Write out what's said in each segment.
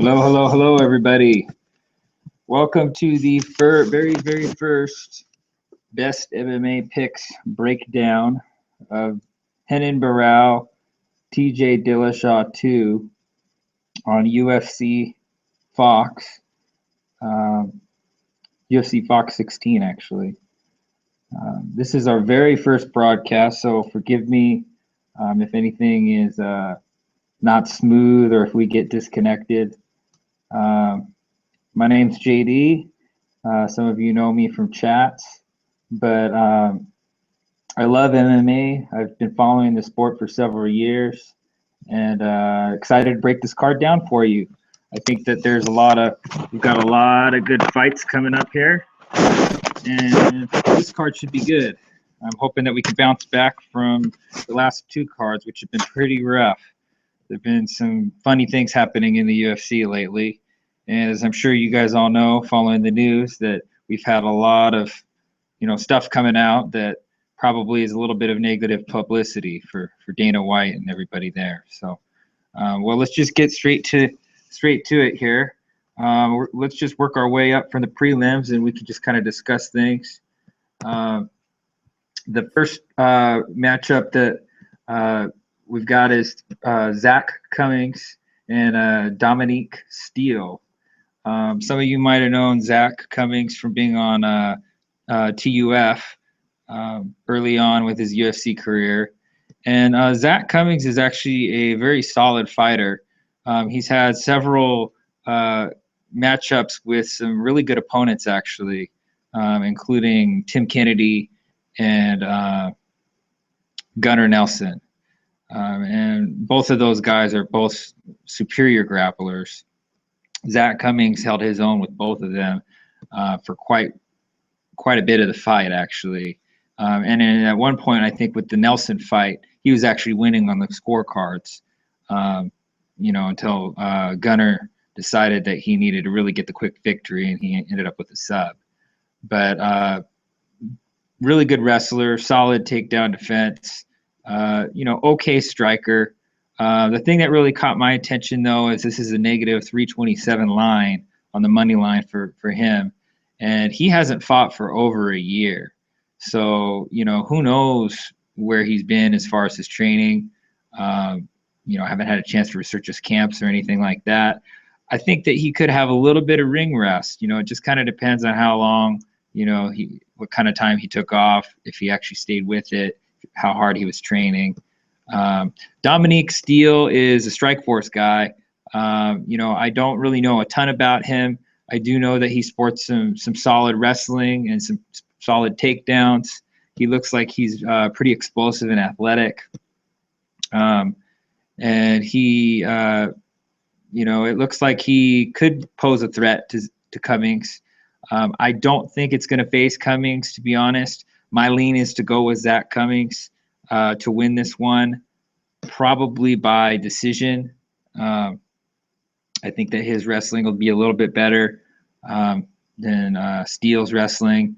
Hello, hello, hello, everybody. Welcome to the very first best MMA picks breakdown of Barao, TJ Dillashaw 2 on UFC Fox, UFC Fox 16, actually. This is our very first broadcast, so forgive me if anything is not smooth or if we get disconnected. My name's JD. Some of you know me from chats, but I love MMA. I've been following the sport for several years, and excited to break this card down for you. I think that we've got a lot of good fights coming up here, and this card should be good. I'm hoping that we can bounce back from the last two cards, which have been pretty rough. There've been some funny things happening in the UFC lately. And as I'm sure you guys all know, following the news, that we've had a lot of, stuff coming out that probably is a little bit of negative publicity for Dana White and everybody there. So, well, let's just get straight to it here. Let's just work our way up from the prelims, and we can just kind of discuss things. The first matchup that we've got is Zach Cummings and Dominique Steele. Some of you might have known Zach Cummings from being on TUF early on with his UFC career. And Zach Cummings is actually a very solid fighter. He's had several matchups with some really good opponents, actually, including Tim Kennedy and Gunnar Nelson. And both of those guys are both superior grapplers. Zach Cummings held his own with both of them for quite a bit of the fight, actually. And then at one point, I think with the Nelson fight, he was actually winning on the scorecards, until Gunnar decided that he needed to really get the quick victory, and he ended up with a sub. But really good wrestler, solid takedown defense, okay striker. The thing that really caught my attention, though, is this is a negative 327 line on the money line for him. And he hasn't fought for over a year. So, who knows where he's been as far as his training. I haven't had a chance to research his camps or anything like that. I think that he could have a little bit of ring rust. It just kind of depends on how long, what kind of time he took off, if he actually stayed with it, how hard he was training. Dominique Steele is a Strikeforce guy. I don't really know a ton about him. I do know that he sports some solid wrestling and some solid takedowns. He looks like he's pretty explosive and athletic. And he, it looks like he could pose a threat to Cummings. I don't think it's going to face Cummings, to be honest. My lean is to go with Zach Cummings to win this one, probably by decision. I think that his wrestling will be a little bit better than Steele's wrestling.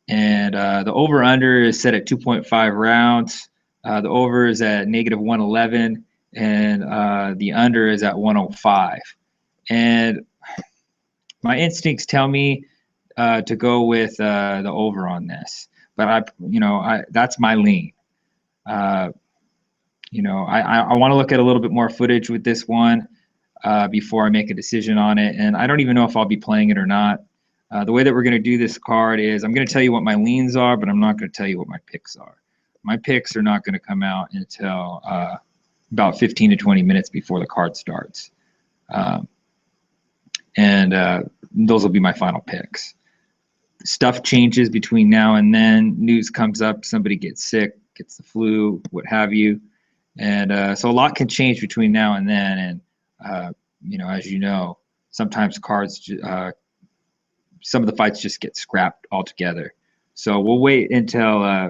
And the over-under is set at 2.5 rounds. The over is at negative 111, and the under is at 105. And my instincts tell me to go with the over on this. But that's my lean. I want to look at a little bit more footage with this one before I make a decision on it. And I don't even know if I'll be playing it or not. The way that we're going to do this card is I'm going to tell you what my leans are, but I'm not going to tell you what my picks are. My picks are not going to come out until about 15 to 20 minutes before the card starts. And those will be my final picks. Stuff changes between now and then. News comes up, somebody gets sick, gets the flu, what have you. And so a lot can change between now and then. And, as you know, sometimes cards, some of the fights just get scrapped altogether. So we'll wait until,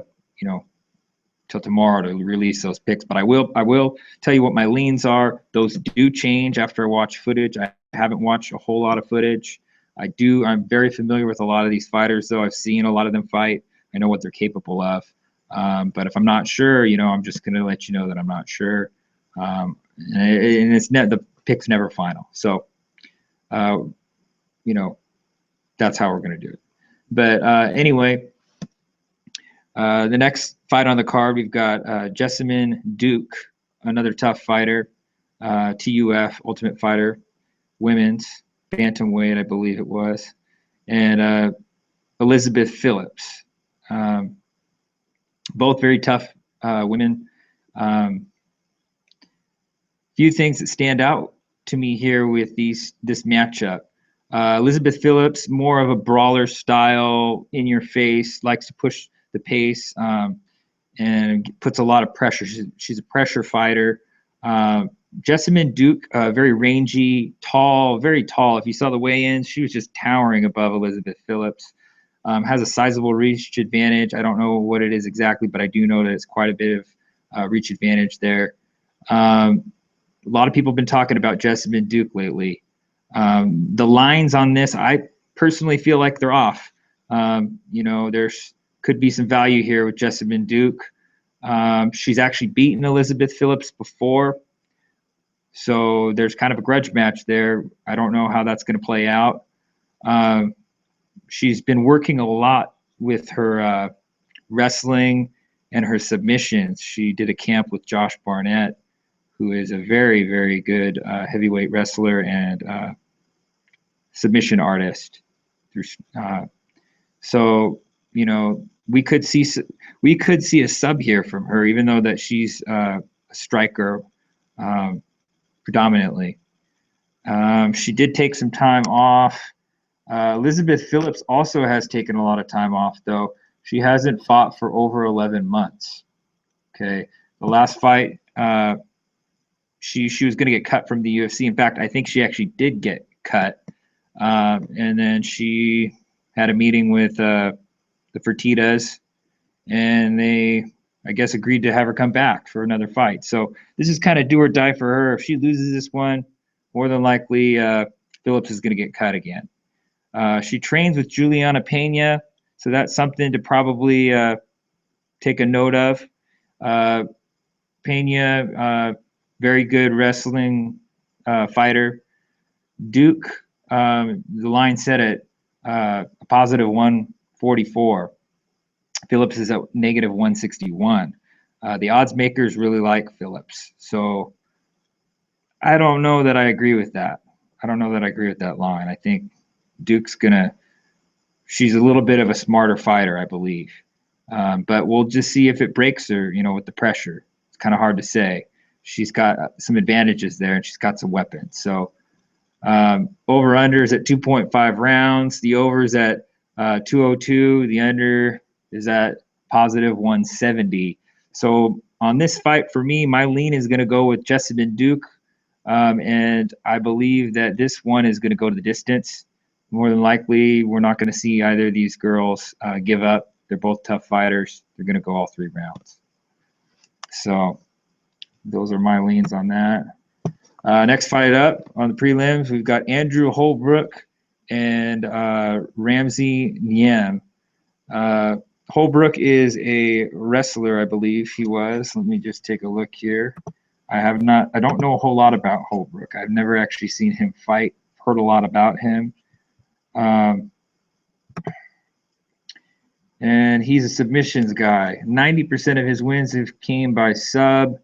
till tomorrow to release those picks. But I will tell you what my leans are. Those do change after I watch footage. I haven't watched a whole lot of footage. I'm very familiar with a lot of these fighters, though. I've seen a lot of them fight. I know what they're capable of. But if I'm not sure, I'm just going to let you know that I'm not sure. And the pick's never final. So you know, that's how we're going to do it. But anyway, the next fight on the card, we've got Jessamine Duke, another tough fighter, TUF, Ultimate Fighter, women's, bantamweight, I believe it was, and Elizabeth Phillips. Both very tough women. Few things that stand out to me here with this matchup. Elizabeth Phillips, more of a brawler style, in your face, likes to push the pace, and puts a lot of pressure. She's a pressure fighter. Jessamine Duke, very rangy, tall, very tall. If you saw the weigh-ins, she was just towering above Elizabeth Phillips. Has a sizable reach advantage. I don't know what it is exactly, but I do know that it's quite a bit of reach advantage there. A lot of people have been talking about Jessamine Duke lately. The lines on this, I personally feel like they're off. You know, there's could be some value here with Jessamine Duke. She's actually beaten Elizabeth Phillips before, so there's kind of a grudge match there. I don't know how that's going to play out. She's been working a lot with her wrestling and her submissions. She did a camp with Josh Barnett, who is a very, very good heavyweight wrestler and submission artist. So, you know, we could see a sub here from her, even though that she's a striker predominantly. She did take some time off. Elizabeth Phillips also has taken a lot of time off, though. She hasn't fought for over 11 months. Okay, the last fight, she was going to get cut from the UFC. In fact, I think she actually did get cut. And then she had a meeting with the Fertittas, and they, I guess, agreed to have her come back for another fight. So this is kind of do or die for her. If she loses this one, more than likely Phillips is going to get cut again. She trains with Juliana Pena, so that's something to probably take a note of. Pena, very good wrestling fighter. Duke, the line set at a positive 144. Phillips is at negative 161. The odds makers really like Phillips, so I don't know that I agree with that. I don't know that I agree with that line. I think Duke's she's a little bit of a smarter fighter, I believe. But we'll just see if it breaks her, you know, with the pressure. It's kind of hard to say. She's got some advantages there, and she's got some weapons. So over-under is at 2.5 rounds. The over is at 202. The under is at positive 170. So on this fight, for me, my lean is going to go with Jessamine Duke. And I believe that this one is going to go to the distance. More than likely, we're not going to see either of these girls give up. They're both tough fighters. They're going to go all 3 rounds. So those are my leans on that. Next fight up on the prelims, we've got Andrew Holbrook and Ramsey Niem. Holbrook is a wrestler, I believe he was. Let me just take a look here. I don't know a whole lot about Holbrook. I've never actually seen him fight, heard a lot about him. And he's a submissions guy. 90% of his wins have came by sub.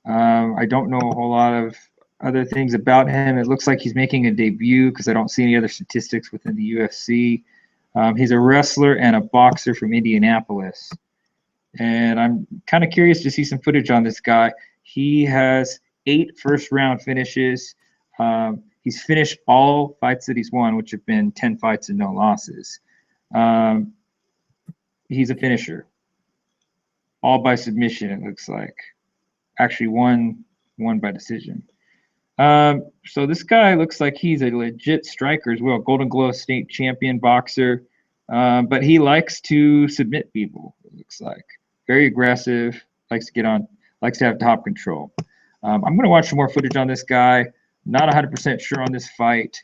I don't know a whole lot of other things about him. It looks like he's making a debut because I don't see any other statistics within the UFC. He's a wrestler and a boxer from Indianapolis. And I'm kind of curious to see some footage on this guy. He has 8 first-round finishes. He's finished all fights that he's won, which have been 10 fights and no losses. He's a finisher. All by submission, it looks like. Actually, one by decision. So this guy looks like he's a legit striker as well. Golden Glove state champion boxer. But he likes to submit people, it looks like. Very aggressive, likes to have top control. I'm going to watch some more footage on this guy. Not 100% sure on this fight.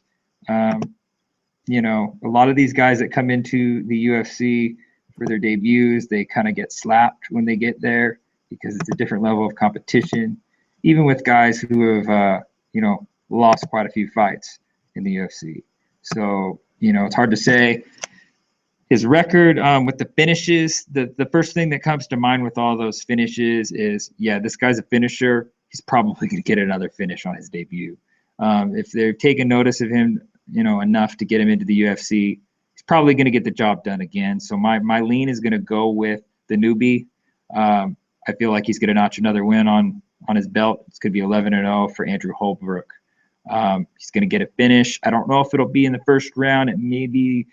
You know, a lot of these guys that come into the UFC for their debuts, they kind of get slapped when they get there because it's a different level of competition. Even with guys who have, you know, lost quite a few fights. in the UFC. So, it's hard to say. His record with the finishes, the first thing that comes to mind with all those finishes is, yeah, this guy's a finisher. He's probably going to get another finish on his debut. If they're taking notice of him, enough to get him into the UFC, he's probably going to get the job done again. So my lean is going to go with the newbie. I feel like he's going to notch another win on his belt. It's going to be 11-0 for Andrew Holbrook. He's going to get a finish. I don't know if it'll be in the first round. It may be.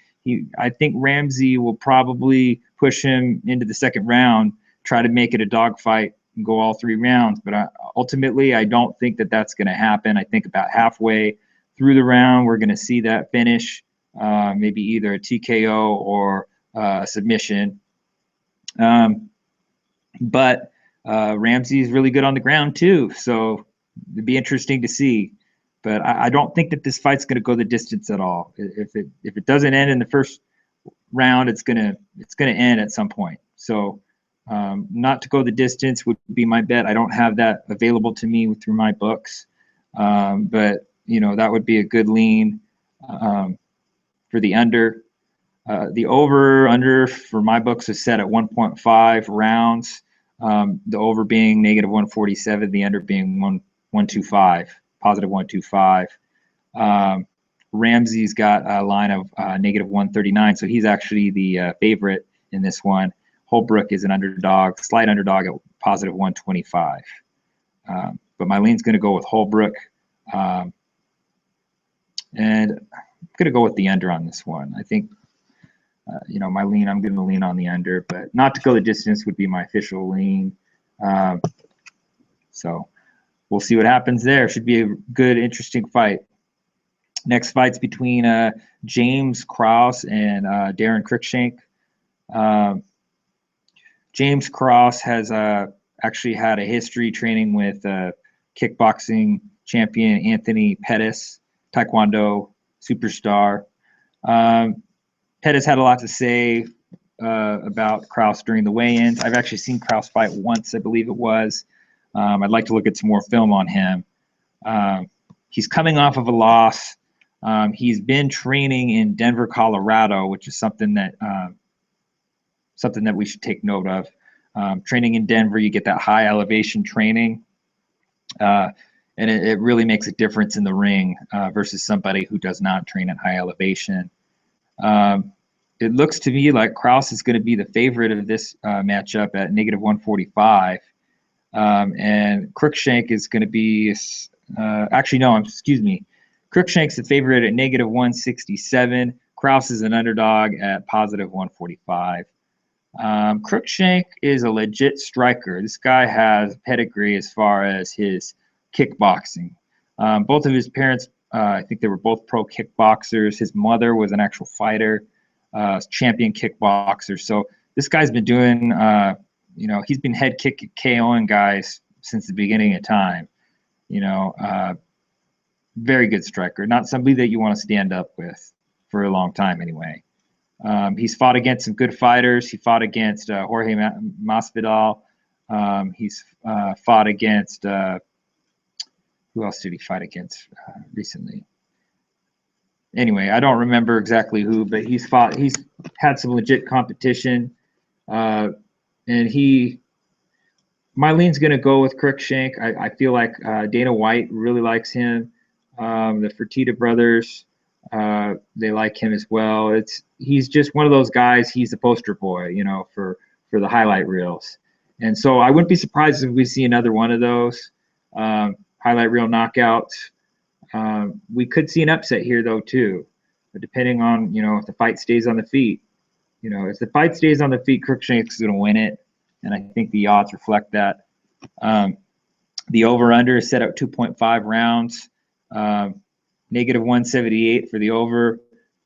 I think Ramsey will probably push him into the second round, try to make it a dogfight and go all 3 rounds. But ultimately, I don't think that that's going to happen. I think about halfway through the round, we're going to see that finish, maybe either a TKO or a submission. But Ramsey is really good on the ground too, so it'd be interesting to see. But I don't think that this fight's going to go the distance at all. If it doesn't end in the first round, it's gonna end at some point. So not to go the distance would be my bet. I don't have that available to me through my books, but that would be a good lean for the under. The over/under for my books is set at 1.5 rounds. The over being -147, the under being 125. Positive 125. Ramsey's got a line of -139, so he's actually the favorite in this one. Holbrook is an underdog, slight underdog at positive 125. But my lean's going to go with Holbrook, and I'm going to go with the under on this one. I think, my lean, I'm going to lean on the under, but not to go the distance would be my official lean. So we'll see what happens there. Should be a good, interesting fight. Next fight's between James Krause and Darren Cruikshank. James Krause has actually had a history training with kickboxing champion Anthony Pettis, taekwondo superstar. Pettis had a lot to say about Krause during the weigh-ins. I've actually seen Krause fight once, I believe it was. I'd like to look at some more film on him. He's coming off of a loss. He's been training in Denver, Colorado, which is something that we should take note of. Training in Denver, you get that high elevation training, and it really makes a difference in the ring versus somebody who does not train at high elevation. It looks to me like Krause is going to be the favorite of this matchup at -145. And Cruikshank is going to be, Cruikshank's the favorite at -167. Krause is an underdog at positive 145. Cruikshank is a legit striker. This guy has pedigree as far as his kickboxing. Both of his parents, I think they were both pro kickboxers. His mother was an actual fighter, champion kickboxer. So this guy's been doing he's been head kick KOing guys since the beginning of time. Very good striker. Not somebody that you want to stand up with for a long time anyway. He's fought against some good fighters. He fought against Jorge Masvidal. He's fought against who else did he fight against recently? Anyway, I don't remember exactly who, but he's had some legit competition. And my lean's going to go with Cruikshank. I feel like Dana White really likes him. The Fertitta brothers, they like him as well. He's just one of those guys. He's the poster boy, for the highlight reels. And so I wouldn't be surprised if we see another one of those highlight reel knockouts. We could see an upset here, though, too, depending on, if the fight stays on the feet. If the fight stays on the feet, Cruikshank's going to win it, and I think the odds reflect that. The over/under is set at 2.5 rounds, -178 for the over.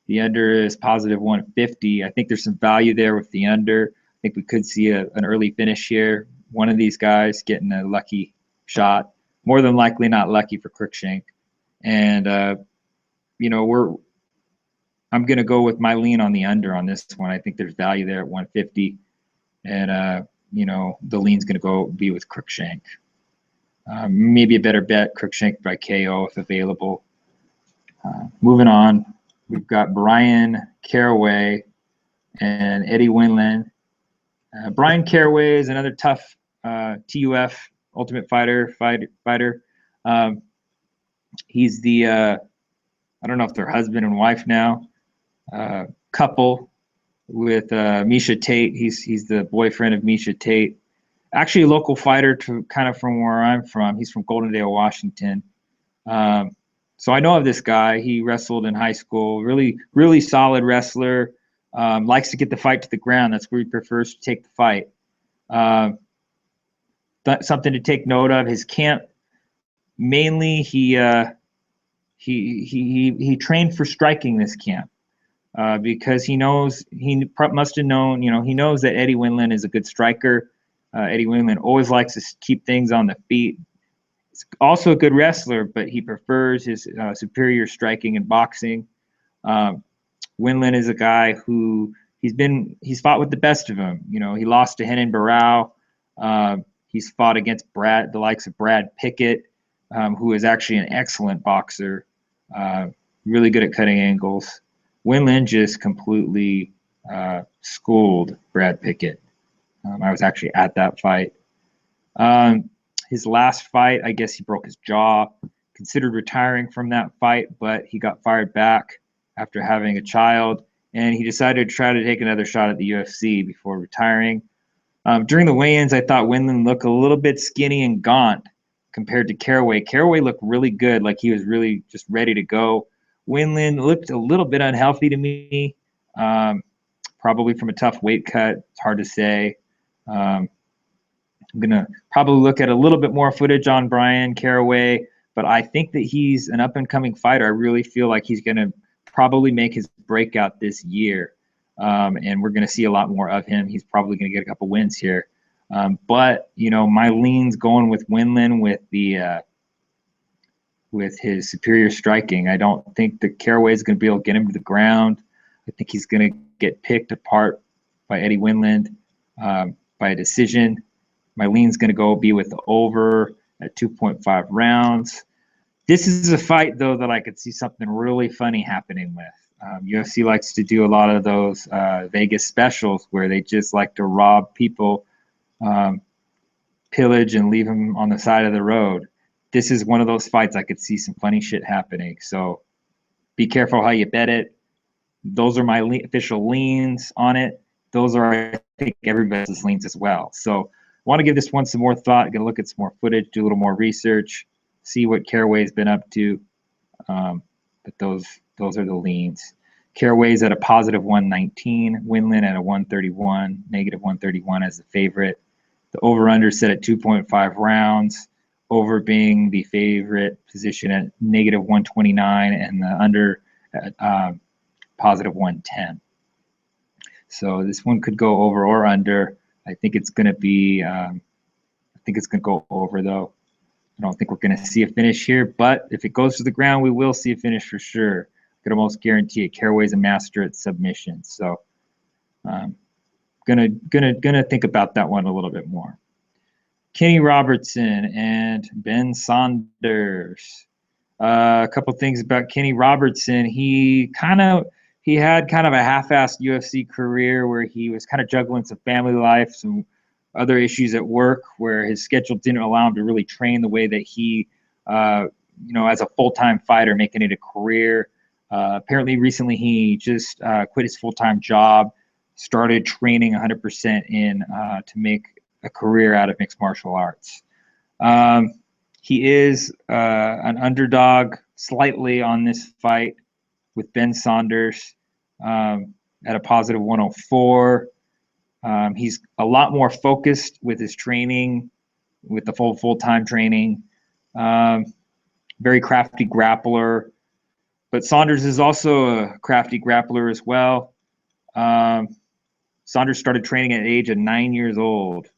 The under is positive 150. I think there's some value there with the under. I think we could see an early finish here. One of these guys getting a lucky shot. More than likely not lucky for Cruikshank. And, I'm going to go with my lean on the under on this one. I think there's value there at 150. And, the lean's going to be with Cruikshank. Maybe a better bet, Cruikshank by KO if available. Moving on, we've got Brian Caraway and Eddie Winland. Brian Caraway is another tough TUF Ultimate Fighter. He's the I don't know if they're husband and wife now, couple with Misha Tate. He's the boyfriend of Misha Tate. Actually, a local fighter to kind of from where I'm from. He's from Goldendale, Washington. So I know of this guy. He wrestled in high school. Really solid wrestler. Likes to get the fight to the ground. That's where he prefers to take the fight. Something to take note of. His camp, mainly he trained for striking this camp because he must have known, he knows that Eddie Winland is a good striker. Eddie Winland always likes to keep things on the feet. He's also a good wrestler, but he prefers his superior striking and boxing. Winland is a guy who he's fought with the best of them. He lost to Henan Barao. He's fought against the likes of Brad Pickett, who is actually an excellent boxer, really good at cutting angles. Winland just completely schooled Brad Pickett. I was actually at that fight. His last fight, I guess he broke his jaw, considered retiring from that fight, but he got fired back after having a child, and he decided to try to take another shot at the UFC before retiring. During the weigh-ins, I thought Winland looked a little bit skinny and gaunt compared to Caraway. Caraway looked really good, like he was really just ready to go. Winland looked a little bit unhealthy to me, probably from a tough weight cut. It's hard to say. I'm going to probably look at a little bit more footage on Brian Caraway, but I think that he's an up-and-coming fighter. I really feel like he's going to probably make his breakout this year, and we're going to see a lot more of him. He's probably going to get a couple wins here. But my lean's going with Winland with his superior striking. I don't think that Caraway is going to be able to get him to the ground. I think he's going to get picked apart by Eddie Winland by a decision. My lean's going to be with the over at 2.5 rounds. This is a fight, though, that I could see something really funny happening with. UFC likes to do a lot of those Vegas specials where they just like to rob people, pillage, and leave them on the side of the road. This is one of those fights I could see some funny shit happening. So be careful how you bet it. Those are my official leans on it. Those are, I think, everybody's leans as well. So I want to give this one some more thought, going to look at some more footage, do a little more research, see what Caraway's been up to. But those are the leans. Caraway's at a positive 119, Winland at a 131, negative 131 as the favorite. The over-under set at 2.5 rounds, over being the favorite position at negative 129 and the under at positive 110. So this one could go over or under. I think it's going to be, I think it's going to go over though. I don't think we're going to see a finish here, but if it goes to the ground, we will see a finish for sure. I could almost guarantee it. Caraway's a master at submissions, so gonna think about that one a little bit more. Kenny Robertson and Ben Saunders. A couple things about Kenny Robertson. He had kind of a half-assed UFC career where he was kind of juggling some family life, some other issues at work where his schedule didn't allow him to really train the way that he, as a full-time fighter, making it a career. Apparently recently he just quit his full-time job, started training 100% to make a career out of mixed martial arts. He is an underdog slightly on this fight with Ben Saunders at a positive 104. He's a lot more focused with his training, with the full-time training. Very crafty grappler. But Saunders is also a crafty grappler as well. Saunders started training at the age of 9 years old.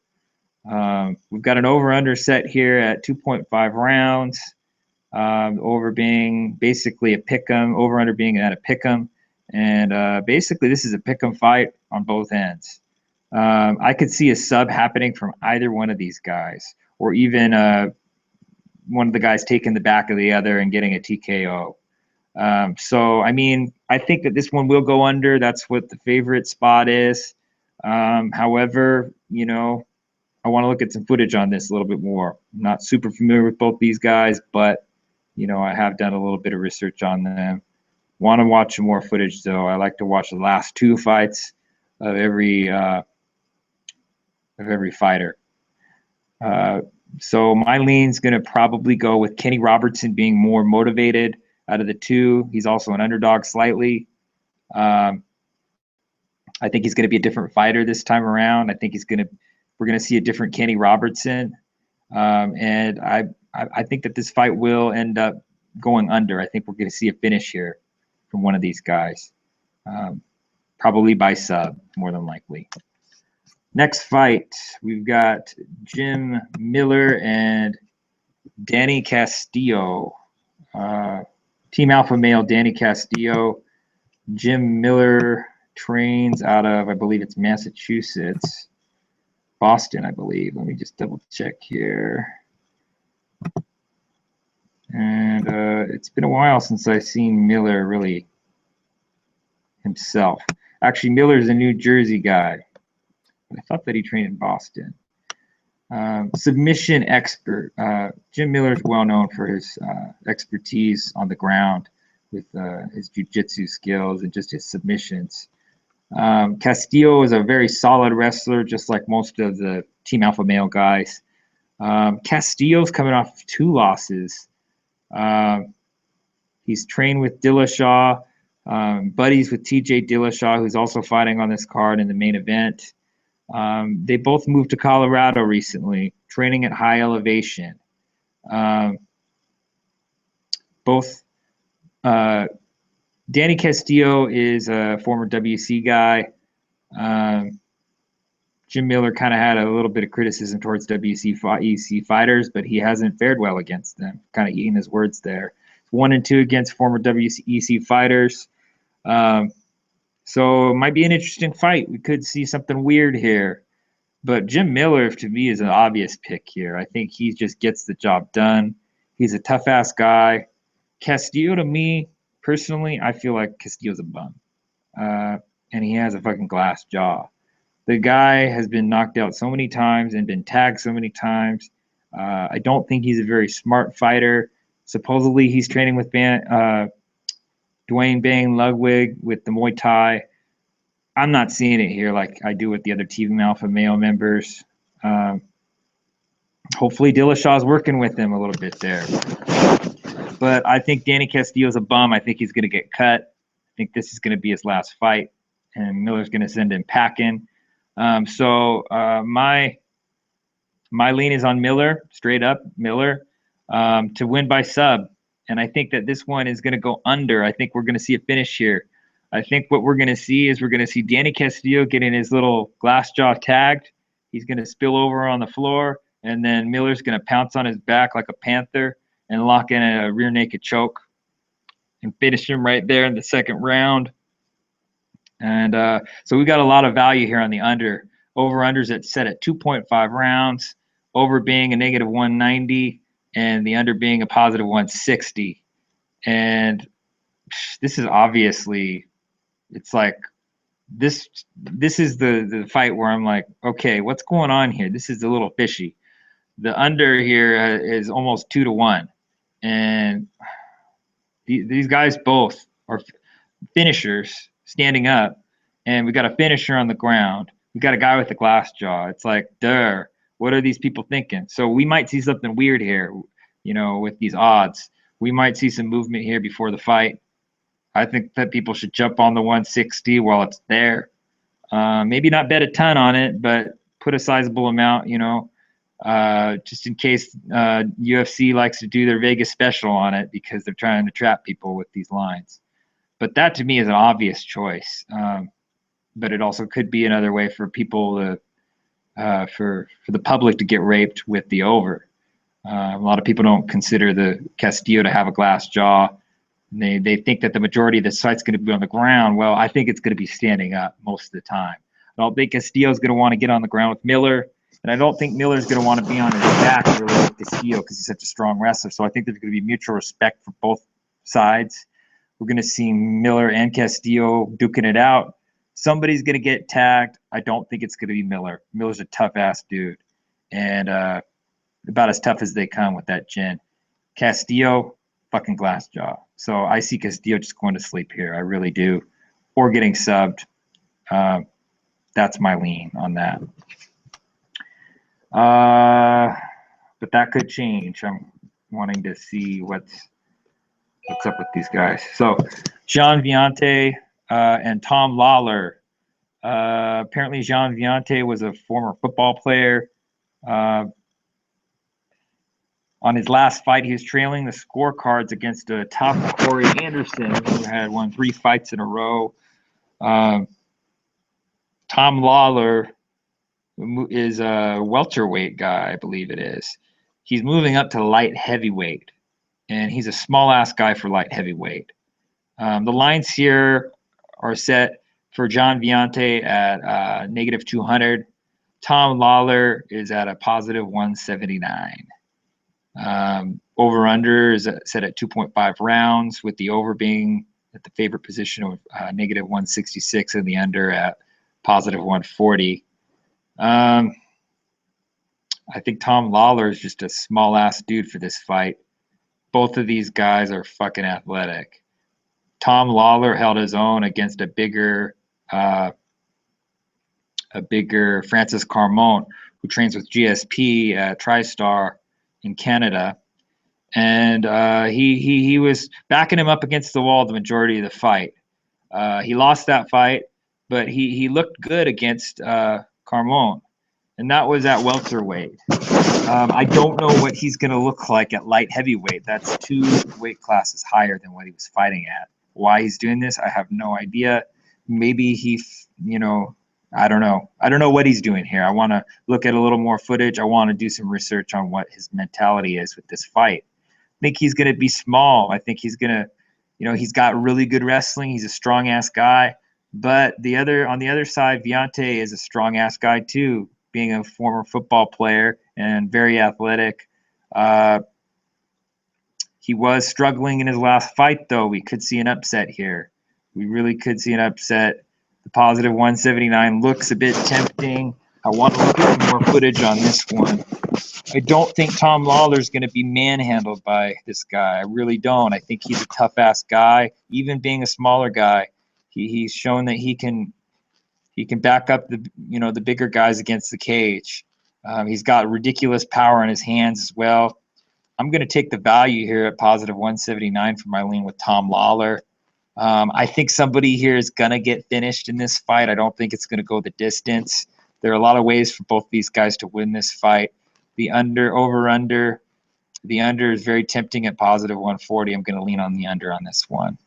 We've got an over-under set here at 2.5 rounds. Over being basically a pick'em, over-under being at a pick'em. And basically this is a pick'em fight on both ends. I could see a sub happening from either one of these guys, or even one of the guys taking the back of the other and getting a TKO. So, I mean, I think that this one will go under. That's what the favorite spot is. However, you know, I want to look at some footage on this a little bit more. I'm not super familiar with both these guys, but, you know, I have done a little bit of research on them. Want to watch some more footage, though. I like to watch the last two fights of every fighter. So my lean's going to probably go with Kenny Robertson being more motivated out of the two. He's also an underdog slightly. I think he's going to be a different fighter this time around. I think we're going to see a different Kenny Robertson. And I think that this fight will end up going under. I think we're going to see a finish here from one of these guys. Probably by sub, more than likely. Next fight, we've got Jim Miller and Danny Castillo. Team Alpha Male Danny Castillo. Jim Miller trains out of, I believe it's Massachusetts. Boston, I believe. Let me just double check here. And it's been a while since I've seen Miller really himself. Actually, Miller's a New Jersey guy. I thought that he trained in Boston. Submission expert. Jim Miller is well known for his expertise on the ground with his jiu-jitsu skills and just his submissions. Castillo is a very solid wrestler, just like most of the Team Alpha Male guys. Castillo's coming off 2 losses. He's trained with Dillashaw, buddies with TJ Dillashaw, who's also fighting on this card in the main event. They both moved to Colorado recently, training at high elevation. Danny Castillo is a former WC guy. Jim Miller kind of had a little bit of criticism towards WC fighters, but he hasn't fared well against them. Kind of eating his words there. 1-2 against former WEC fighters. So it might be an interesting fight. We could see something weird here. But Jim Miller, to me, is an obvious pick here. I think he just gets the job done. He's a tough-ass guy. Castillo, to me, personally, I feel like Castillo's a bum. And he has a fucking glass jaw. The guy has been knocked out so many times and been tagged so many times. I don't think he's a very smart fighter. Supposedly, he's training with Dwayne Bang Ludwig with the Muay Thai. I'm not seeing it here like I do with the other Team Alpha Male members. Hopefully Dillashaw's working with him a little bit there. But I think Danny Castillo's a bum. I think he's going to get cut. I think this is going to be his last fight. And Miller's going to send him packing. So my lean is on Miller, straight up Miller, to win by sub. And I think that this one is going to go under. I think we're going to see a finish here. I think what we're going to see is we're going to see Danny Castillo getting his little glass jaw tagged. He's going to spill over on the floor, and then Miller's going to pounce on his back like a panther and lock in a rear naked choke and finish him right there in the second round. And so we got a lot of value here on the under. Over-under's set at 2.5 rounds, over being a negative 190, and the under being a positive 160. And this is obviously, it's like, this is the fight where I'm like, okay, what's going on here? This is a little fishy. The under here is almost 2-1. And these guys both are finishers standing up, and we got a finisher on the ground. We got a guy with a glass jaw. It's like, duh, what are these people thinking? So we might see something weird here, you know, with these odds. We might see some movement here before the fight. I think that people should jump on the 160 while it's there. Maybe not bet a ton on it, but put a sizable amount, you know, just in case UFC likes to do their Vegas special on it because they're trying to trap people with these lines. But that to me is an obvious choice. But it also could be another way for people to, for the public to get raped with the over. A lot of people don't consider the Castillo to have a glass jaw. They think that the majority of the fight's going to be on the ground. Well, I think it's going to be standing up most of the time. I don't think Castillo's going to want to get on the ground with Miller, and I don't think Miller's going to want to be on his back really with Castillo because he's such a strong wrestler. So I think there's going to be mutual respect for both sides. We're going to see Miller and Castillo duking it out. Somebody's going to get tagged. I don't think it's going to be Miller. Miller's a tough-ass dude, and about as tough as they come with that chin. Castillo, fucking glass jaw. So I see Castillo just going to sleep here. I really do. Or getting subbed. That's my lean on that. But that could change. I'm wanting to see what's up with these guys. So Jean Viante and Tom Lawler. Apparently Jean Viante was a former football player. On his last fight, he was trailing the scorecards against a tough Corey Anderson, who had won 3 fights in a row. Tom Lawler is a welterweight guy, I believe it is. He's moving up to light heavyweight, and he's a small-ass guy for light heavyweight. The lines here are set for John Viante at negative 200. Tom Lawler is at a positive 179. Over-under is set at 2.5 rounds, with the over being at the favorite position of negative 166 and the under at positive 140. I think Tom Lawler is just a small-ass dude for this fight. Both of these guys are fucking athletic. Tom Lawler held his own against a bigger Francis Carmont, who trains with GSP at TriStar in Canada, and he was backing him up against the wall the majority of the fight. He lost that fight, but he looked good against Carmont, and that was at welterweight. I don't know what he's going to look like at light heavyweight. That's 2 weight classes higher than what he was fighting at. Why he's doing this, I have no idea. Maybe he, I don't know. I don't know what he's doing here. I want to look at a little more footage. I want to do some research on what his mentality is with this fight. I think he's going to be small. I think he's going to, he's got really good wrestling. He's a strong-ass guy. But on the other side, Viante is a strong-ass guy too, being a former football player and very athletic. He was struggling in his last fight, though. We could see an upset here. We really could see an upset. The positive 179 looks a bit tempting. I want to look at some more footage on this one. I don't think Tom Lawler's going to be manhandled by this guy. I really don't. I think he's a tough-ass guy. Even being a smaller guy, he's shown that he can back up the bigger guys against the cage. He's got ridiculous power in his hands as well. I'm going to take the value here at positive 179 for my lean with Tom Lawler. I think somebody here is going to get finished in this fight. I don't think it's going to go the distance. There are a lot of ways for both these guys to win this fight. The over-under is very tempting at positive 140. I'm going to lean on the under on this one.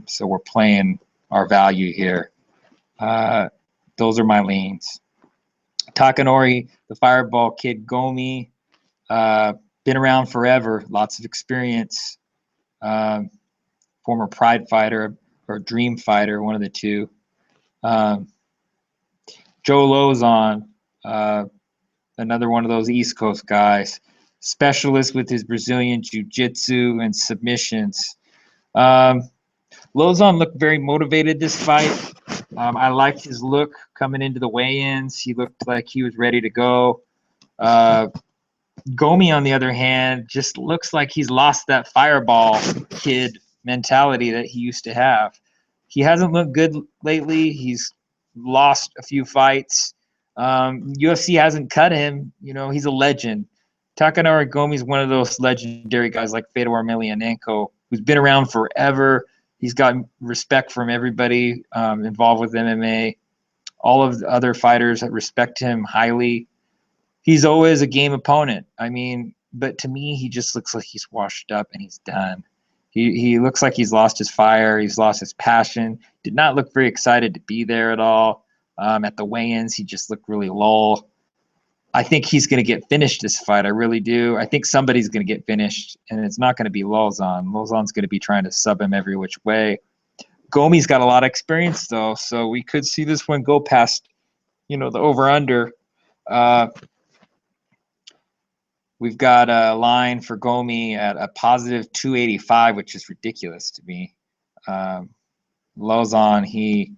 So we're playing our value here. Those are my leans. Takanori, the Fireball Kid Gomi, been around forever, lots of experience. Former Pride fighter or Dream fighter, one of the two. Joe Lozon, another one of those East Coast guys, specialist with his Brazilian jiu-jitsu and submissions. Lozon looked very motivated this fight. I liked his look coming into the weigh-ins. He looked like he was ready to go. Gomi, on the other hand, just looks like he's lost that Fireball Kid mentality that he used to have. He hasn't looked good lately. He's lost a few fights. UFC hasn't cut him. He's a legend. Takanori Gomi's one of those legendary guys like Fedor Emelianenko, who's been around forever. He's got respect from everybody involved with MMA. All of the other fighters that respect him highly. He's always a game opponent. But to me, he just looks like he's washed up and he's done. He looks like he's lost his fire. He's lost his passion. Did not look very excited to be there at all. At the weigh-ins, he just looked really lull. I think he's going to get finished this fight. I really do. I think somebody's going to get finished, and it's not going to be Lozon. Lozon's going to be trying to sub him every which way. Gomi's got a lot of experience, though, so we could see this one go past, the over-under. We've got a line for Gomi at a positive 285, which is ridiculous to me. Lauzon, he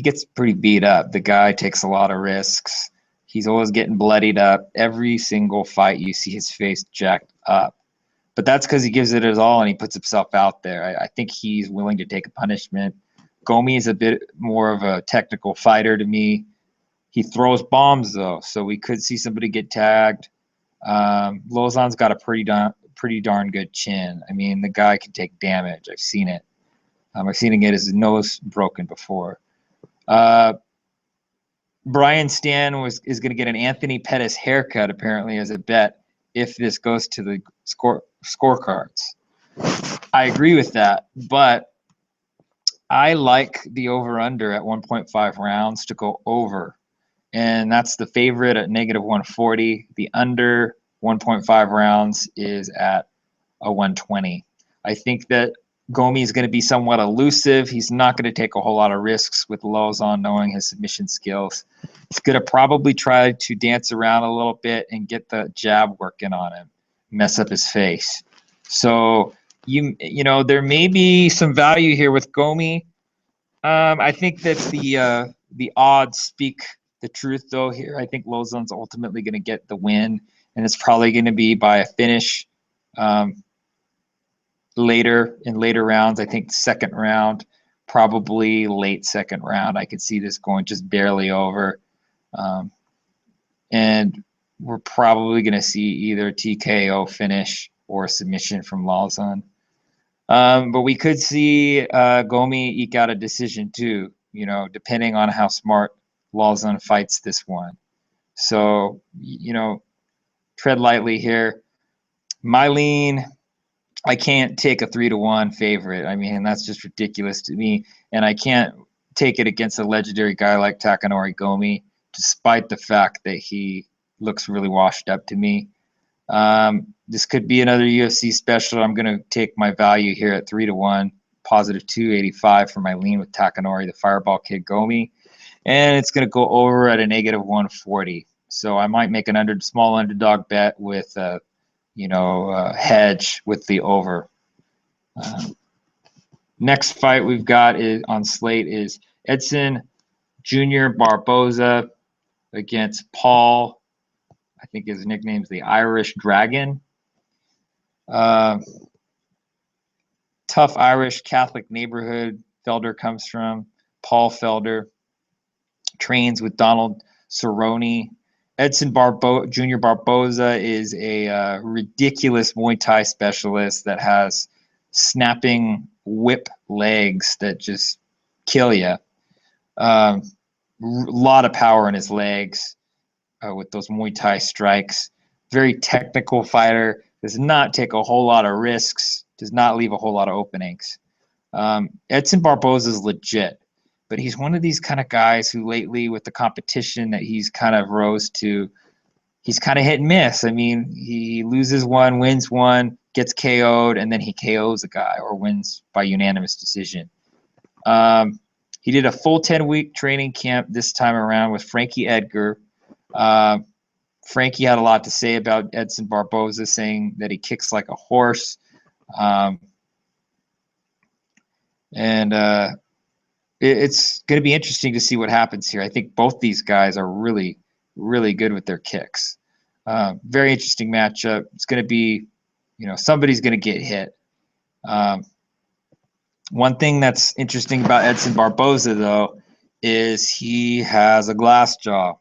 gets pretty beat up. The guy takes a lot of risks. He's always getting bloodied up. Every single fight you see his face jacked up. But that's because he gives it his all and he puts himself out there. I think he's willing to take a punishment. Gomi is a bit more of a technical fighter to me. He throws bombs, though, so we could see somebody get tagged. Lauzon's got a pretty darn good chin. I mean, the guy can take damage. I've seen it. I've seen him get his nose broken before. Brian Stan is going to get an Anthony Pettis haircut, apparently, as a bet if this goes to the scorecards. I agree with that, but I like the over-under at 1.5 rounds to go over, and that's the favorite at -140. The under 1.5 rounds is at a 120. I think that Gomi is going to be somewhat elusive. He's not going to take a whole lot of risks with Lauzon knowing his submission skills. He's going to probably try to dance around a little bit and get the jab working on him, mess up his face. So, you know, there may be some value here with Gomi. I think that the odds speak the truth, though, here. I think Lauzon's ultimately going to get the win, and it's probably going to be by a finish. Later rounds. I think second round, probably late second round. I could see this going just barely over. And we're probably going to see either TKO finish or submission from Lauzon. But we could see Gomi eke out a decision too, you know, depending on how smart Lauzon fights this one. So, you know, tread lightly here. My lean, I can't take a 3-1 favorite. I mean, that's just ridiculous to me. And I can't take it against a legendary guy like Takanori Gomi, despite the fact that he looks really washed up to me. This could be another UFC special. I'm going to take my value here at 3-1, positive 285 for my lean with Takanori, the Fireball Kid Gomi. And it's going to go over at a -140. So I might make an small underdog bet with hedge with the over. Next fight we've got on slate is Edson Jr. Barboza against Paul. I think his nickname's the Irish Dragon. Tough Irish Catholic neighborhood Felder comes from. Paul Felder trains with Donald Cerrone. Edson Jr. Barboza is a ridiculous Muay Thai specialist that has snapping whip legs that just kill you. A lot of power in his legs with those Muay Thai strikes. Very technical fighter. Does not take a whole lot of risks. Does not leave a whole lot of openings. Edson Barboza is legit. But he's one of these kind of guys who lately, with the competition that he's kind of rose to, he's kind of hit and miss. I mean, he loses one, wins one, gets KO'd, and then he KOs a guy or wins by unanimous decision. He did a full 10-week training camp this time around with Frankie Edgar. Frankie had a lot to say about Edson Barboza, saying that he kicks like a horse. It's going to be interesting to see what happens here. I think both these guys are really, really good with their kicks. Very interesting matchup. It's going to be, somebody's going to get hit. One thing that's interesting about Edson Barboza, though, is he has a glass jaw.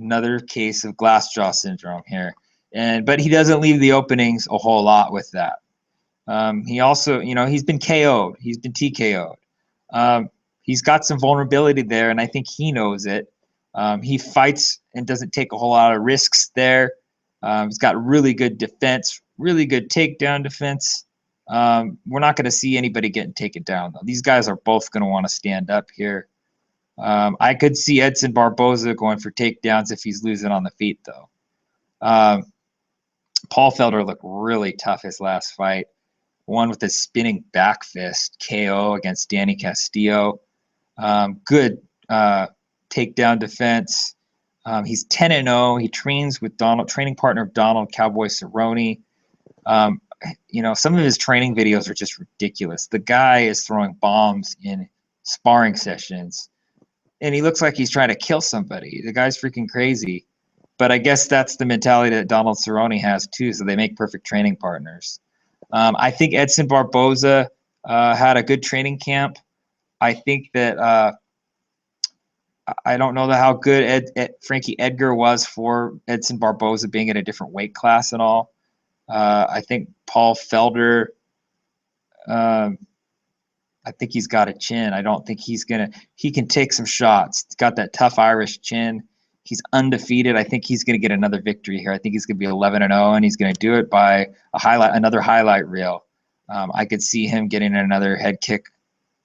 Another case of glass jaw syndrome here. But he doesn't leave the openings a whole lot with that. He also, he's been KO'd. He's been TKO'd. He's got some vulnerability there, and I think he knows it. He fights and doesn't take a whole lot of risks there. He's got really good defense, really good takedown defense. We're not going to see anybody getting taken down, though. These guys are both going to want to stand up here. I could see Edson Barboza going for takedowns if he's losing on the feet, though. Paul Felder looked really tough his last fight. Won with a spinning back fist KO against Danny Castillo. Good takedown defense. He's 10-0. He trains with training partner of Donald Cowboy Cerrone. some of his training videos are just ridiculous. The guy is throwing bombs in sparring sessions, and he looks like he's trying to kill somebody. The guy's freaking crazy. But I guess that's the mentality that Donald Cerrone has too, so they make perfect training partners. I think Edson Barboza had a good training camp. I think that I don't know how good Frankie Edgar was for Edson Barboza being in a different weight class and all. I think Paul Felder, I think he's got a chin. I don't think he can take some shots. He's got that tough Irish chin. He's undefeated. I think he's going to get another victory here. I think he's going to be 11-0, and he's going to do it by another highlight reel. I could see him getting another head kick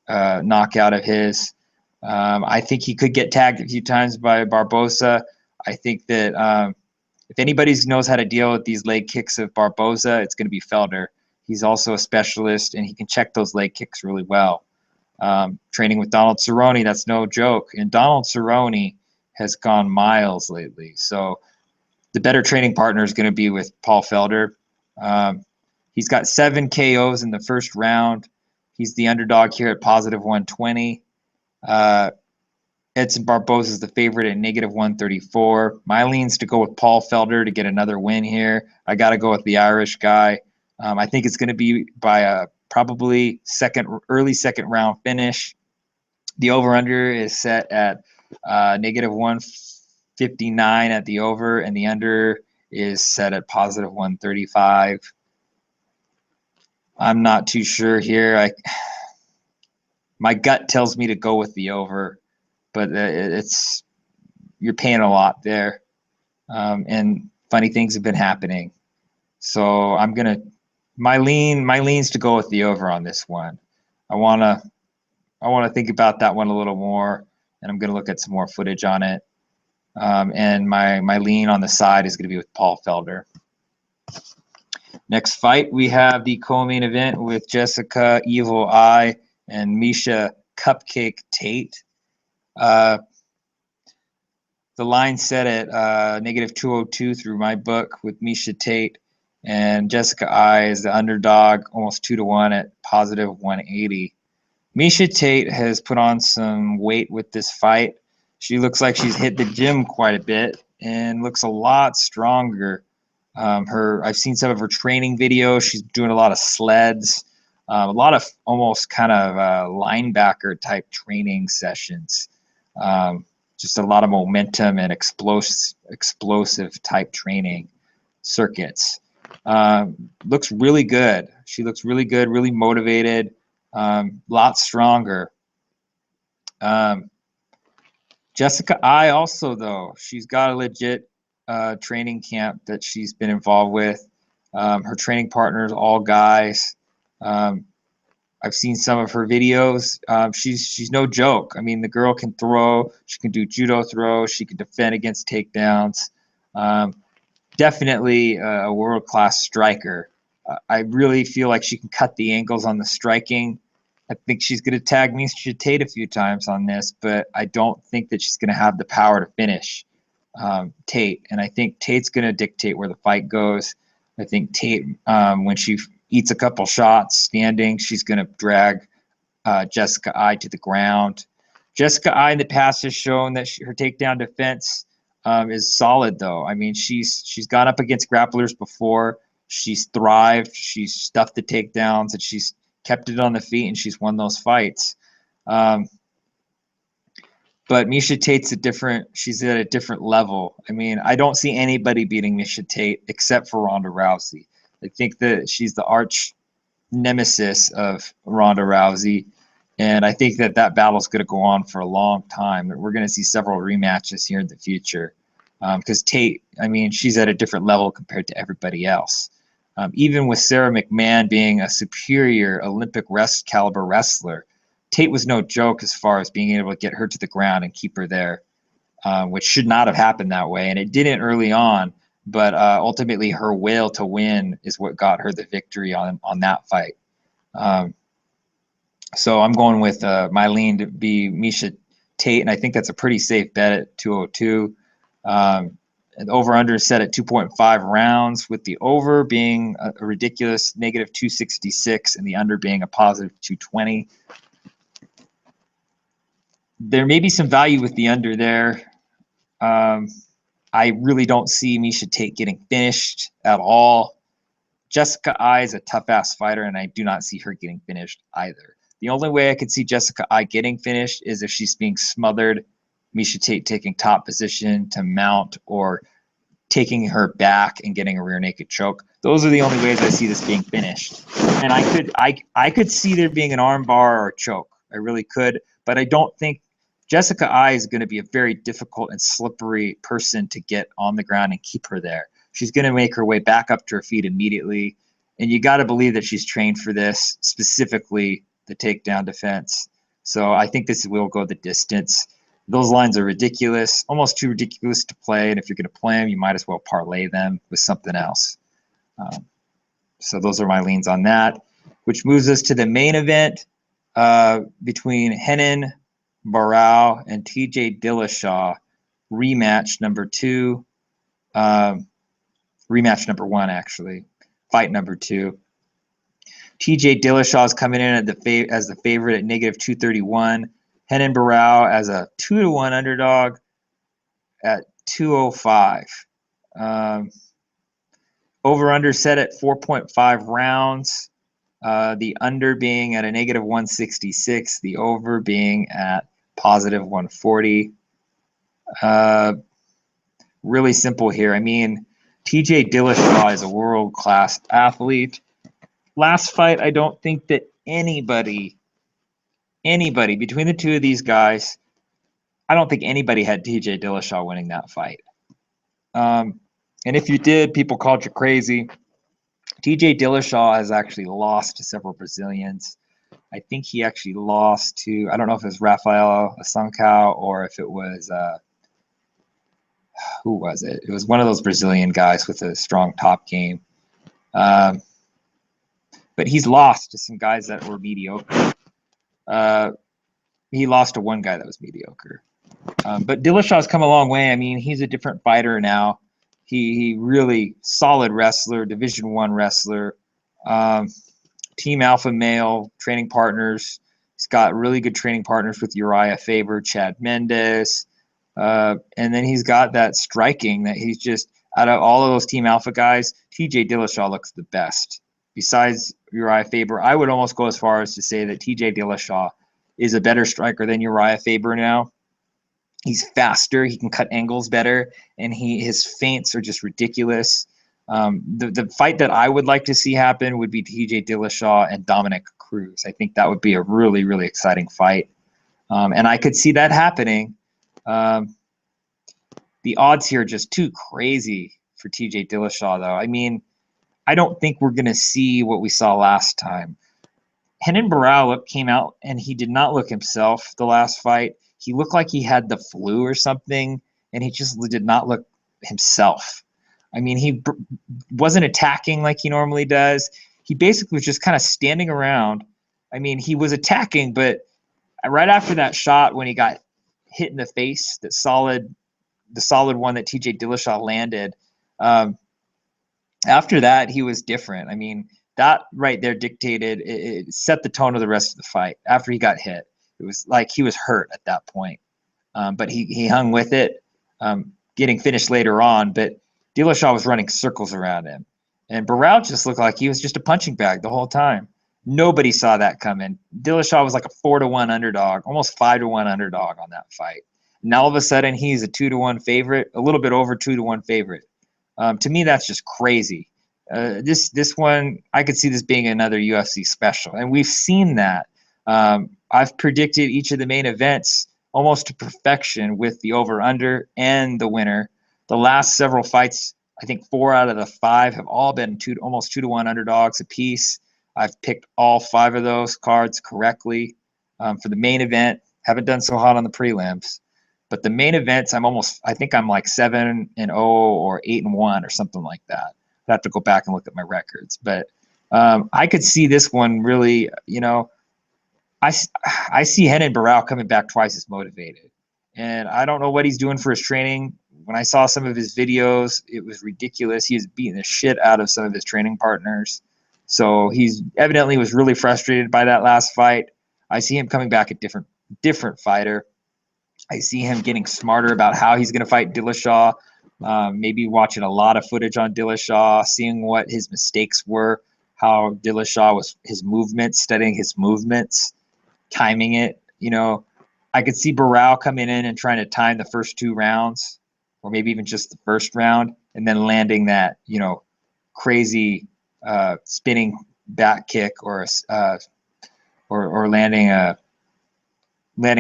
knockout of his. I think he could get tagged a few times by Barboza. I think that if anybody knows how to deal with these leg kicks of Barboza, it's going to be Felder. He's also a specialist, and he can check those leg kicks really well. Training with Donald Cerrone, that's no joke. And Donald Cerrone has gone miles lately. So the better training partner is going to be with Paul Felder. He's got 7 KOs in the first round. He's the underdog here at positive 120. Edson Barboza is the favorite at negative 134. My lean's to go with Paul Felder to get another win here. I got to go with the Irish guy. I think it's going to be by a probably early second round finish. The over-under is set at negative 159 at the over, and the under is set at positive 135. I'm not too sure here. My gut tells me to go with the over, but you're paying a lot there, and funny things have been happening. So my lean's to go with the over on this one. I wanna think about that one a little more, and I'm gonna look at some more footage on it. And my lean on the side is gonna be with Paul Felder. Next fight, we have the co-main event with Jessica Evil Eye and Miesha Cupcake Tate. The line set at negative 202 through my book with Miesha Tate, and Jessica Eye is the underdog, almost 2-1 at positive 180. Miesha Tate has put on some weight with this fight. She looks like she's hit the gym quite a bit and looks a lot stronger. I've seen some of her training videos. She's doing a lot of sleds, a lot of almost kind of linebacker type training sessions. Just a lot of momentum and explosive type training circuits. Looks really good. She looks really good, really motivated, lot stronger. Jessica Eye also, though, she's got a legit training camp that she's been involved with. Her training partners, all guys. I've seen some of her videos. She's no joke. I mean, the girl can throw. She can do judo throws. She can defend against takedowns. Definitely a world-class striker. I really feel like she can cut the angles on the striking. I think she's going to tag Miesha Tate a few times on this, but I don't think that she's going to have the power to finish Tate. And I think Tate's going to dictate where the fight goes. I think Tate, when she eats a couple shots standing, she's going to drag Jessica Eye to the ground. Jessica Eye in the past has shown that her takedown defense is solid, though. I mean, she's gone up against grapplers before. She's thrived. She's stuffed the takedowns, and she's kept it on the feet, and she's won those fights. But Miesha Tate's she's at a different level. I mean, I don't see anybody beating Miesha Tate except for Ronda Rousey. I think that she's the arch nemesis of Ronda Rousey, and I think that battle's going to go on for a long time. We're going to see several rematches here in the future because Tate, I mean, she's at a different level compared to everybody else. Even with Sarah McMahon being a superior Olympic caliber wrestler, Tate was no joke as far as being able to get her to the ground and keep her there, which should not have happened that way. And it didn't early on, but ultimately her will to win is what got her the victory on that fight. So I'm going with my lean to be Miesha Tate, and I think that's a pretty safe bet at 202. The over-under is set at 2.5 rounds, with the over being a ridiculous negative 266 and the under being a positive 220. There may be some value with the under there. I really don't see Miesha Tate getting finished at all. Jessica Eye is a tough-ass fighter, and I do not see her getting finished either. The only way I could see Jessica Eye getting finished is if she's being smothered, Miesha Tate taking top position to mount, or taking her back and getting a rear naked choke. Those are the only ways I see this being finished. And I could see there being an arm bar or a choke. I really could, but I don't think Jessica Eye is going to be a very difficult and slippery person to get on the ground and keep her there. She's going to make her way back up to her feet immediately. And you got to believe that she's trained for this, specifically the takedown defense. So I think this will go the distance. Those lines are ridiculous, almost too ridiculous to play. And if you're going to play them, you might as well parlay them with something else. So those are my leans on that, which moves us to the main event between Renan Barao and TJ Dillashaw, rematch number 2. Rematch number 1, actually. Fight number 2. TJ Dillashaw is coming in at as the favorite at negative 231. Renan Barao as a 2-to-1 underdog at 205. Over-under set at 4.5 rounds. The under being at a negative 166. The over being at positive 140. Really simple here. I mean, TJ Dillashaw is a world-class athlete. Last fight, I don't think that anybody between the two of these guys, I don't think anybody had TJ Dillashaw winning that fight. And if you did, people called you crazy. TJ Dillashaw has actually lost to several Brazilians. I think he actually lost to, I don't know if it was Rafael Assunção or if it was, who was it? It was one of those Brazilian guys with a strong top game. But he's lost to some guys that were mediocre. He lost to one guy that was mediocre. But Dillashaw's come a long way. I mean, he's a different fighter now. He really solid wrestler, Division I wrestler, team alpha male, training partners. He's got really good training partners with Uriah Faber, Chad Mendes. And then he's got that striking that he's just, out of all of those team alpha guys, TJ Dillashaw looks the best. Besides Uriah Faber, I would almost go as far as to say that TJ Dillashaw is a better striker than Uriah Faber now. He's faster, he can cut angles better, and his feints are just ridiculous. The fight that I would like to see happen would be TJ Dillashaw and Dominic Cruz. I think that would be a really, really exciting fight. And I could see that happening. The odds here are just too crazy for TJ Dillashaw, though. I mean, I don't think we're going to see what we saw last time. Renan Barao came out, and he did not look himself the last fight. He looked like he had the flu or something, and he just did not look himself. I mean, he wasn't attacking like he normally does. He basically was just kind of standing around. I mean, he was attacking, but right after that shot when he got hit in the face, the solid one that TJ Dillashaw landed, after that, he was different. I mean, that right there dictated, it set the tone of the rest of the fight. After he got hit, it was like he was hurt at that point. But he hung with it, getting finished later on. But Dillashaw was running circles around him. And Barao just looked like he was just a punching bag the whole time. Nobody saw that coming. Dillashaw was like a 4-to-1 underdog, almost 5-to-1 underdog on that fight. Now all of a sudden he's a 2-to-1 favorite, a little bit over 2-to-1 favorite. To me, that's just crazy. This one, I could see this being another UFC special, and we've seen that. I've predicted each of the main events almost to perfection with the over/under and the winner. The last several fights, I think 4 out of the 5 have all been almost 2-to-1 underdogs apiece. I've picked all 5 of those cards correctly. For the main event, haven't done so hot on the prelims. But the main events, I think I'm like 7-0 or 8-1 or something like that. I'd have to go back and look at my records. But I could see this one really, I see Renan Barao coming back twice as motivated. And I don't know what he's doing for his training. when I saw some of his videos, it was ridiculous. He was beating the shit out of some of his training partners. So he's evidently was really frustrated by that last fight. I see him coming back a different fighter. I see him getting smarter about how he's going to fight Dillashaw. Maybe watching a lot of footage on Dillashaw, seeing what his mistakes were, how Dillashaw was his movements, studying his movements, timing it. You know, I could see Barao coming in and trying to time the first 2 rounds, or maybe even just the first round, and then landing that, you know, crazy spinning back kick, or landing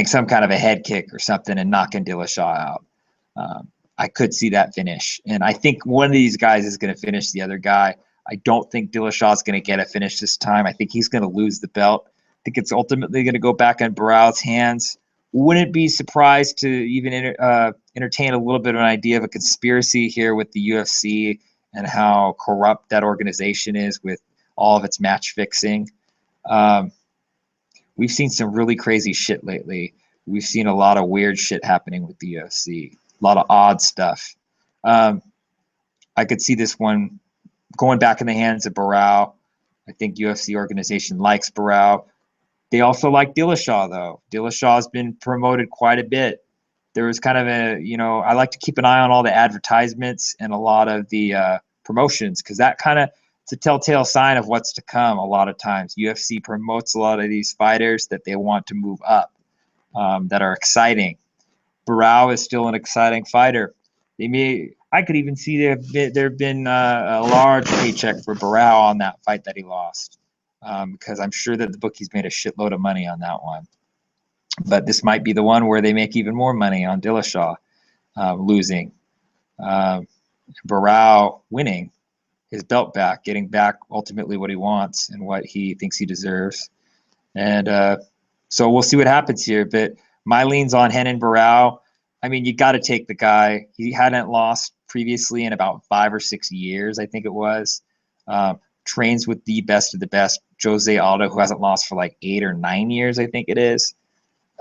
some kind of a head kick or something and knocking Dillashaw out. I could see that finish, and I think one of these guys is going to finish the other guy. I don't think Dillashaw is going to get a finish this time. I think he's going to lose the belt. I think it's ultimately going to go back on Barao's hands. Wouldn't be surprised to even entertain a little bit of an idea of a conspiracy here with the UFC and how corrupt that organization is with all of its match fixing. We've seen some really crazy shit lately. We've seen a lot of weird shit happening with the UFC, a lot of odd stuff. I could see this one going back in the hands of Barao. I think UFC organization likes Barao. They also like Dillashaw, though. Dillashaw's been promoted quite a bit. There was kind of a, you know, I like to keep an eye on all the advertisements and a lot of the promotions, because that kind of, it's a telltale sign of what's to come a lot of times. UFC promotes a lot of these fighters that they want to move up, that are exciting. Barao is still an exciting fighter. I could even see there have been a large paycheck for Barao on that fight that he lost, because I'm sure that the bookies made a shitload of money on that one. But this might be the one where they make even more money on Dillashaw losing. Barao winning his belt back, getting back ultimately what he wants and what he thinks he deserves. And so we'll see what happens here. But my lean's on Renan Barao. I mean, you got to take the guy. He hadn't lost previously in about 5 or 6 years, I think it was. Trains with the best of the best, Jose Aldo, who hasn't lost for like 8 or 9 years, I think it is.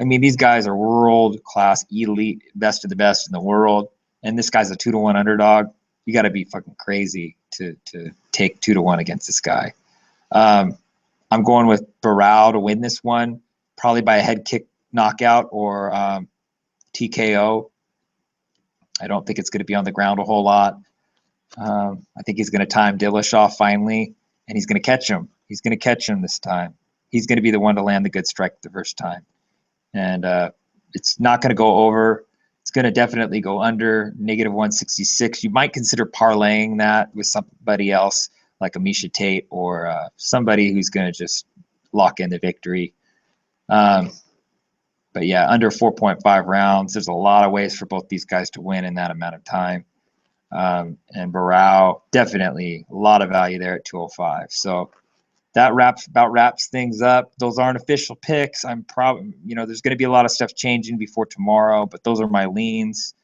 I mean, these guys are world-class, elite, best of the best in the world. And this guy's a 2-to-1 underdog. You got to be fucking crazy to take 2-to-1 against this guy. I'm going with Barao to win this one, probably by a head kick knockout or TKO. I don't think it's going to be on the ground a whole lot. I think he's going to time Dillashaw finally, and he's going to catch him. He's going to catch him this time. He's going to be the one to land the good strike the first time. And it's not going to go over. It's going to definitely go under -166. You might consider parlaying that with somebody else like a Misha Tate or somebody who's going to just lock in the victory. But yeah, under 4.5 rounds. There's a lot of ways for both these guys to win in that amount of time. And Barao, definitely a lot of value there at 205. So that wraps things up. Those aren't official picks. I'm probably, there's going to be a lot of stuff changing before tomorrow, but those are my leans.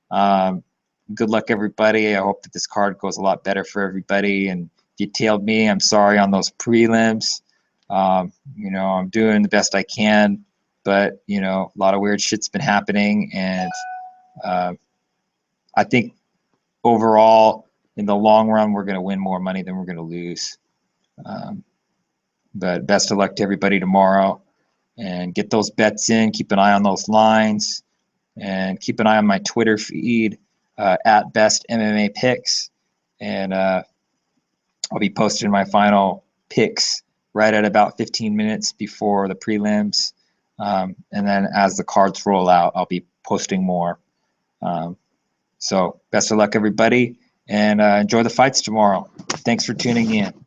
Good luck, everybody. I hope that this card goes a lot better for everybody. And if you tailed me, I'm sorry on those prelims. I'm doing the best I can, but a lot of weird shit's been happening, and I think overall, in the long run, we're going to win more money than we're going to lose. But best of luck to everybody tomorrow, and get those bets in. Keep an eye on those lines, and keep an eye on my Twitter feed at bestmmapicks, and I'll be posting my final picks right at about 15 minutes before the prelims, and then as the cards roll out, I'll be posting more. So best of luck, everybody, and enjoy the fights tomorrow. Thanks for tuning in.